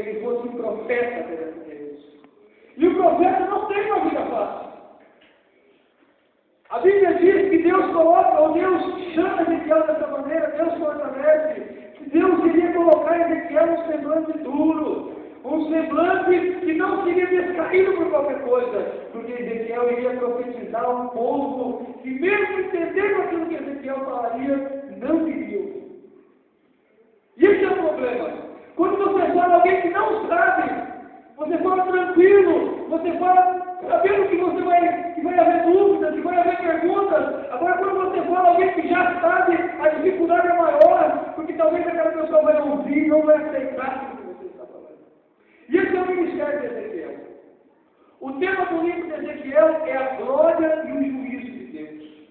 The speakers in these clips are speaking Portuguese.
que ele fosse um profeta perante Deus. E o profeta não tem uma vida fácil. A Bíblia diz que Deus coloca, ou Deus chama Ezequiel dessa maneira, Deus fortalece, que Deus iria colocar em Ezequiel um semblante duro, um semblante que não seria descaído por qualquer coisa, porque Ezequiel iria profetizar um povo que, mesmo entendendo aquilo que Ezequiel falaria, não queria ouvir. E esse é o problema. Quando você fala a alguém que não sabe, você fala tranquilo, você fala sabendo que vai haver dúvidas, que vai haver perguntas. Agora, quando você fala a alguém que já sabe, a dificuldade é maior, porque talvez aquela pessoa vai ouvir e não vai aceitar o que você está falando. E esse é o ministério de Ezequiel. O tema do livro de Ezequiel é a glória e o juízo de Deus.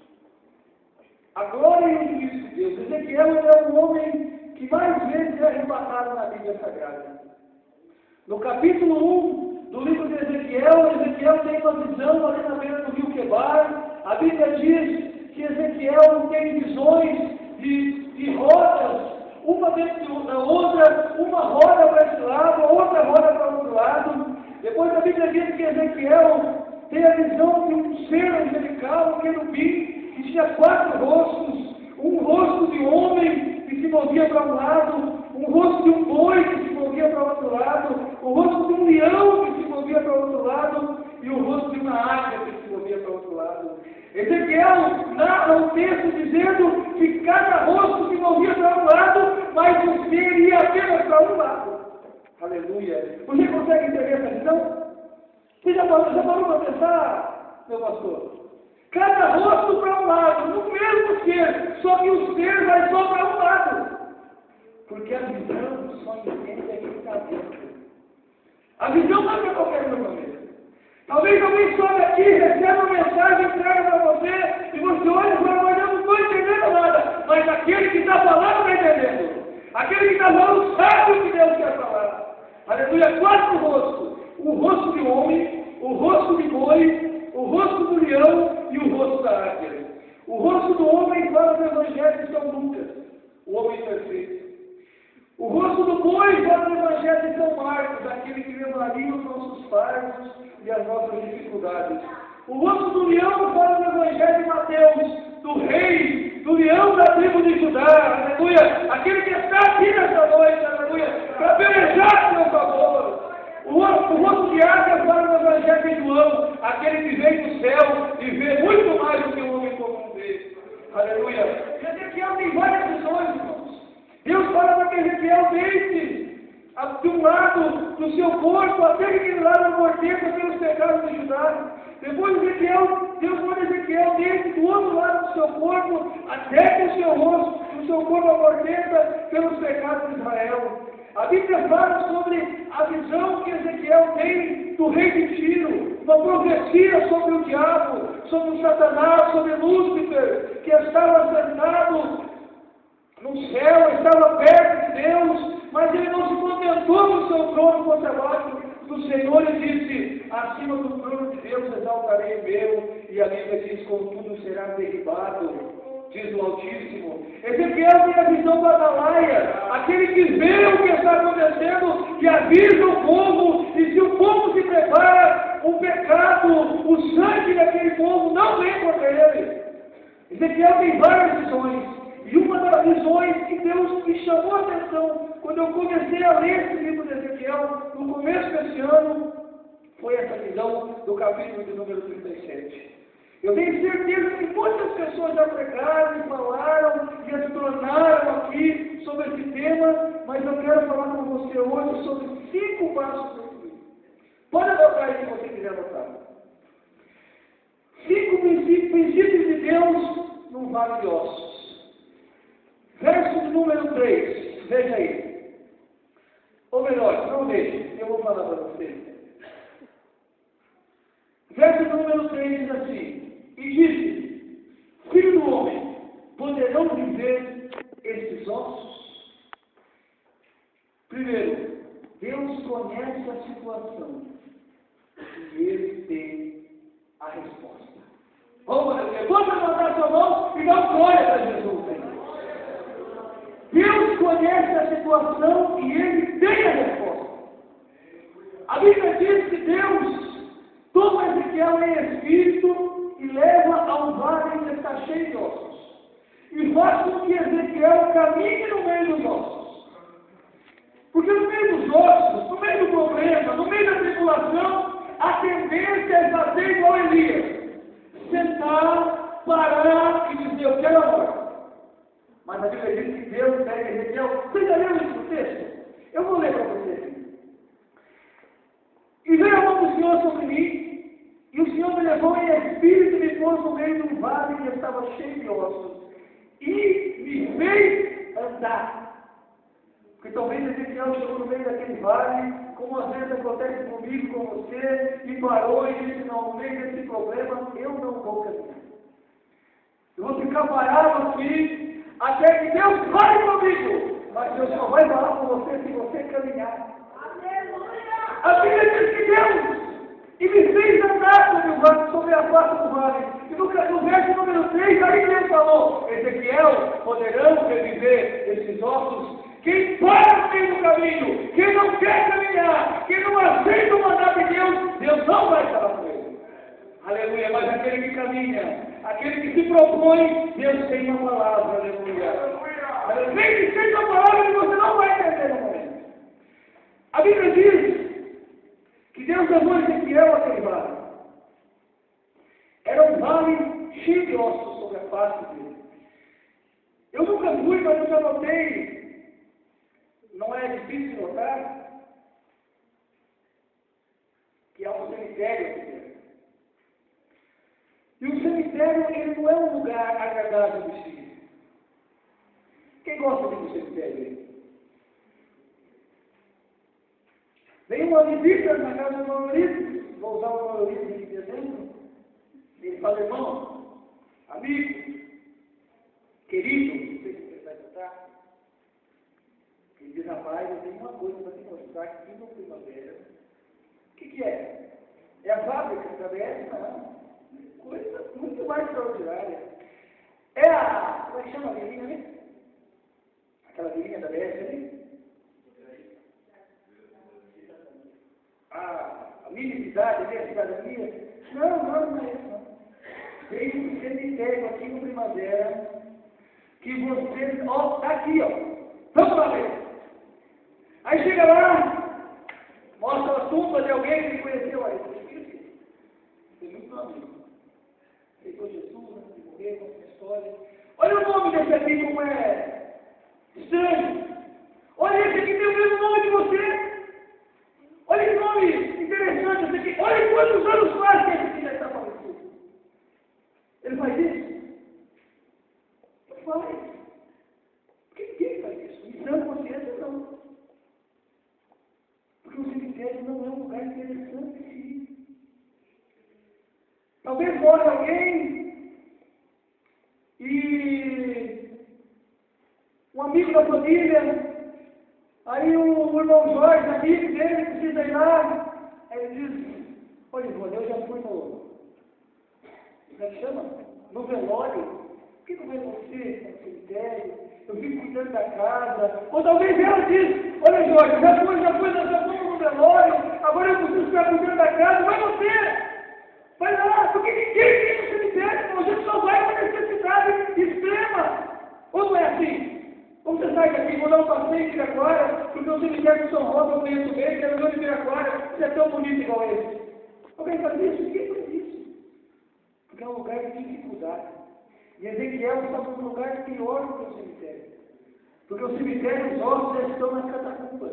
A glória e o juízo de Deus. Ezequiel é o homem que mais vezes é arrebatado na Bíblia Sagrada. No capítulo 1 do livro de Ezequiel tem uma visão ali na beira do rio Quebar. A Bíblia diz que Ezequiel tem visões de rodas, uma dentro da outra, uma roda para esse lado, a outra roda para o outro lado. Depois a Bíblia diz que Ezequiel tem a visão de um ser angelical, um querubim, que tinha 4 rostos, um rosto de homem que se movia para um lado, um rosto de um boi que se movia para o outro lado, o rosto de um leão que se movia para o outro lado e o rosto de uma águia que se movia para o outro lado. Ezequiel narra um texto dizendo que cada rosto se movia para um lado, mas o ser ia apenas para um lado. Aleluia! Você consegue entender essa visão? Você já parou para pensar, meu pastor? Cada rosto para um lado, no mesmo ser, só que o ser vai só para um lado. Porque a visão só entende quem está dentro. A visão não é para qualquer um. Talvez alguém sobe aqui, receba uma mensagem, entrega para você, e você olha e fala, mas eu não estou entendendo nada. Mas aquele que está falando está entendendo. Aquele que está falando sabe o que Deus quer falar. Aleluia, 4 rostos. O rosto de homem, o rosto de boi, o rosto do leão e o rosto da águia. O rosto do homem fala no Evangelho de São Lucas, o homem perfeito. O rosto do boi fala no Evangelho de São Marcos, aquele que levaria os nossos fardos e as nossas dificuldades. O rosto do leão fala no Evangelho de Mateus, do rei, do leão da tribo de Judá, aleluia, aquele que está aqui nessa noite, aleluia, para pelejar seu favor. O rosto de águia fala no Evangelho de João, aquele que vem do céu e vê muito mais do que o homem comum vê. Aleluia. E Ezequiel tem várias visões, irmãos. Deus fala para que Ezequiel deite de um lado do seu corpo, até aquele lado morteza pelos pecados de Judá. Depois Deus manda Ezequiel deite do outro lado do seu corpo, até que o seu rosto, o seu corpo amorteça pelos pecados de Israel. A Bíblia fala sobre a visão que Ezequiel tem do rei de Tiro, uma profecia sobre o diabo, sobre o Satanás, sobre Lúcifer, que estava sentado no céu, estava perto de Deus, mas ele não se contentou no seu trono fosse abaixo do Senhor e disse, acima do trono de Deus exaltarei o meu, e a Bíblia diz, contudo será derribado, diz o Altíssimo. Ezequiel tem a visão do Atalaia, aquele que vê o que está acontecendo e avisa o povo, e se o povo se prepara, o pecado, o sangue daquele povo não vem contra ele. Ezequiel tem várias visões. E uma das visões que Deus me chamou a atenção quando eu comecei a ler esse livro de Ezequiel, no começo desse ano, foi essa visão do capítulo de número 37. Eu tenho certeza que muitas pessoas já pregaram, falaram e explanaram aqui sobre esse tema, mas eu quero falar com você hoje sobre 5 passos desse livro. Pode anotar aí se você quiser anotar. 5 princípios de Deus num vale de ossos. Verso número 3, veja aí. Ou melhor, não veja, eu vou falar para você. Verso número 3 diz assim, e disse, filho do homem, poderão viver esses ossos? Primeiro, Deus conhece a situação e Ele tem a resposta. Vamos levantar sua mão e dar glória para Jesus. Deus conhece a situação e Ele tem a resposta. leva em espírito e leva a um vale que está cheio de ossos. E faz com que Ezequiel caminhe no meio dos ossos. Porque no meio dos ossos, no meio do problema, no meio da tribulação, a tendência é fazer igual a Elias. Sentar, parar e dizer, eu quero agora. Mas a Bíblia diz que Deus pega Ezequiel. Você já leu isso no texto? Eu vou ler para você. E veio a mão do Senhor sobre mim, e o Senhor me levou em espírito e me pôs no meio de um vale que estava cheio de ossos, e me fez andar. Porque talvez Ezequiel chegou no meio daquele vale, como às vezes acontece comigo, com você, e parou e disse, não, no meio desse problema, eu não vou caminhar. Eu vou ficar parado aqui, até que Deus fale comigo, mas Deus só vai falar com você se você caminhar. A Bíblia diz que Deus e me fez andar sobre a face do vale. E no verso número 3, aí Deus falou, Ezequiel, poderão reviver esses ossos? Quem para no meio do caminho, quem não quer caminhar, quem não aceita o mandato de Deus, Deus não vai falar com ele. Aleluia, mas aquele que caminha, aquele que se propõe, Deus tem uma palavra, aleluia. Vem que seja a palavra que você não vai entender no momento. A Bíblia diz que Deus levou Ezequiel àquele vale. Era um vale cheio de ossos sobre a face dele. Eu nunca fui, mas eu já notei. Não é difícil notar que há um cemitério aqui dentro. E o cemitério, ele não é um lugar agradável de se ir. Quem gosta de ir no cemitério? Vem uma visita na casa do Maurício, vou usar o Maurício de exemplo. Ele fala, irmão, amigo, querido, não sei se você vai escutar. Ele diz, rapaz, eu tenho uma coisa para te mostrar aqui no Primavera. O que é? É a fábrica da BS? Não. Coisa muito mais extraordinária. É a, como é que chama a vilinha ali? Aquela vilinha da BS ali? A mini cidade ali, a cidadania? Não é isso não. Tem um cemitério aqui no Primavera que você, ó, tá aqui, ó. Vamos lá ver. Aí chega lá, mostra a tumba de alguém que conheceu aí. Tem muito amigo. Aceitou Jesus, antes de morrer, conta uma história. Olha o nome desse aqui, como é estranho. Olha, esse aqui tem o mesmo nome de você. Olha que nome interessante esse aqui. Olha quantos anos faz que esse aqui já está falecido. Ele faz isso? Não faz. Por que ninguém faz isso? Em sã consciência, não. Porque o cemitério não é um lugar interessante de ir. Talvez morre alguém e um amigo da família, aí o irmão Jorge, amigo dele, precisa ir lá, aí ele diz, olha, irmão, eu já fui no, como é que chama? No velório. Por que não vai você no cemitério? Eu fico cuidando da casa. Ou talvez ela diz, olha, Jorge, já fomos no velório, agora eu preciso ficar cuidando da casa. Vai você! Vai lá, porque ninguém tem no cemitério, irmão. A gente só vai com necessidade extrema. Ou não é assim? Ou você sai daqui, vou dar um passeio em Ibiraquara, porque o cemitério de São Rosa eu conheço bem, quero ver o Ibiraquara, você é tão bonito igual esse. Alguém faz isso? Ninguém faz isso. Porque é um lugar de dificuldade. E Ezequiel está num lugar pior do que o cemitério. Porque o cemitério, os ossos já estão nas catacumbas.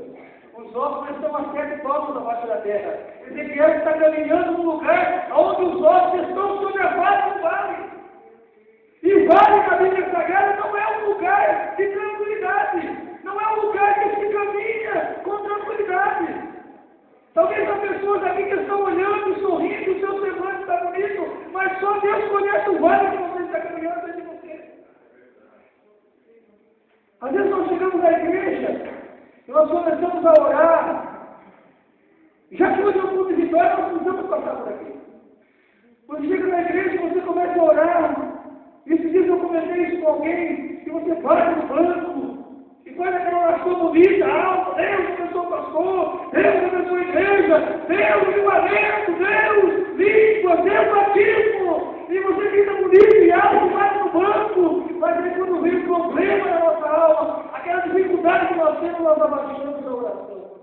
Os ossos estão a 7 palmos abaixo da terra. Ezequiel está caminhando num lugar onde os ossos estão sobre a face do vale. E vale na Bíblia Sagrada não é um lugar de tranquilidade. Não é um lugar que se caminha com tranquilidade. Talvez as pessoas aqui que estão olhando e sorrindo, o seu semblante está bonito, mas só Deus conhece o vale que você está caminhando dentro de você. Às vezes nós chegamos à igreja e nós começamos a orar. Já que hoje é um culto de vitória, nós precisamos passar por aqui. Quando chega na igreja, você começa a orar. E esses dias eu comentei isso com alguém, que você vai no banco, e faz aquela oração bonita, Deus abençoe o pastor, Deus abençoe a igreja, Deus livramento, Deus língua, Deus batismo. E você fica bonito e alto, vai no banco, mas aí quando vem um problema na nossa alma, aquela dificuldade que nós temos, nós abaixamos a oração.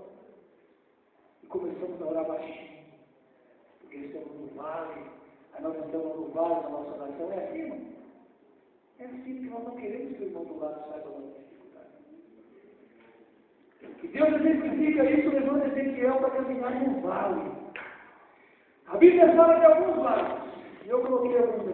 E começamos a orar baixinho, porque estamos no vale, aí nós estamos no vale da nossa oração. É assim, irmão? É assim que nós não queremos que o irmão do lado saiba da nossa dificuldade. Que Deus exemplifica isso levando Ezequiel para caminhar no vale. A Bíblia fala de alguns vales, e eu coloquei alguns aqui.